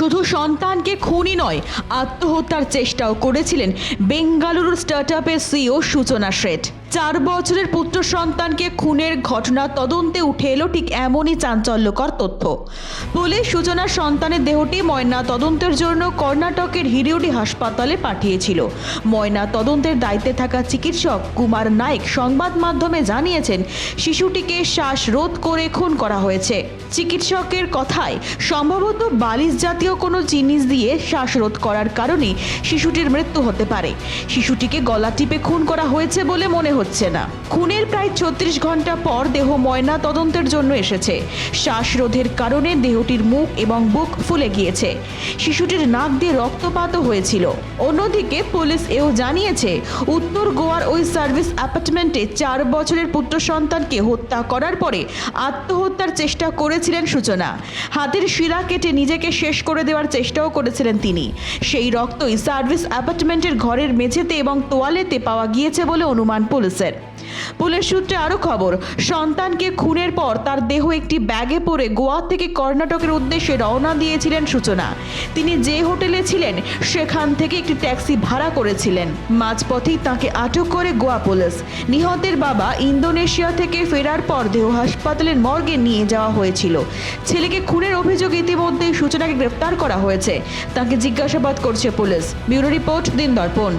শুধু সন্তানকে খুনই নয়, আত্মহত্যার চেষ্টাও করেছিলেন বেঙ্গালুরুর স্টার্টআপের সিইও সূচনা শেঠ। 4 বছরের পুত্র সন্তানকে খুনের ঘটনা তদন্তে উঠে এলো ঠিক এমনই চাঞ্চল্যকর তথ্য। পুলিশ সূচনার সন্তানের দেহটি ময়না তদন্তের জন্য কর্ণাটকের হিরিউডি হাসপাতালে পাঠিয়েছিল। ময়না তদন্তের দায়িত্বে থাকা চিকিৎসক কুমার নাইক সংবাদ মাধ্যমে জানিয়েছেন, শিশুটিকে শ্বাসরোধ করে খুন করা হয়েছে। চিকিৎসকের কথায়, সম্ভবত বালিশ জাতীয় কোনো জিনিস দিয়ে শ্বাসরোধ করার কারণে শিশুটির মৃত্যু হতে পারে। শিশুটিকে গলা টিপে খুন করা হয়েছে বলে মনে হচ্ছে না। খুনের প্রায় 36 ঘন্টা পর দেহ ময়না তদন্তের জন্য এসেছে। শ্বাসরোধের কারণে দেহটির মুখ এবং বুক ফুলে গিয়েছে। শিশুটির নাক দিয়ে রক্তপাতও হয়েছিল। অন্যদিকে পুলিশ এও জানিয়েছে, উত্তর গোয়ার ওই সার্ভিস অ্যাপার্টমেন্টে 4 বছরের পুত্র সন্তানকে হত্যা করার পরে আত্মহত্যার চেষ্টা করেছিলেন সূচনা। হাতের শিরা কেটে নিজেকে শেষ করে দেওয়ার চেষ্টাও করেছিলেন তিনি। সেই রক্তই সার্ভিস অ্যাপার্টমেন্টের ঘরের মেঝেতে এবং তোয়ালেতে পাওয়া গিয়েছে বলে অনুমান পুলিশের। পুলিশ সূত্রে আরও খবর, সন্তানকে খুনের পর তার দেহ একটি ব্যাগে পরে গোয়া থেকে কর্ণাটকের উদ্দেশ্যে রওনা দিয়েছিলেন সূচনা। তিনি যে হোটেলে ছিলেন সেখান থেকে একটি ট্যাক্সি ভাড়া করেছিলেন। মাঝপথেই তাকে আটক করে গোয়া পুলিশ। নিহতের বাবা ইন্দোনেশিয়া থেকে ফেরার পর দেহ হাসপাতালের মর্গে নিয়ে যাওয়া হয়েছিল। ছেলেকে খুনের অভিযোগ ইতিমধ্যেই সূচনাকে গ্রেফতার করা হয়েছে। তাকে জিজ্ঞাসাবাদ করছে পুলিশ। ব্যুরো রিপোর্ট, দিন দর্পণ।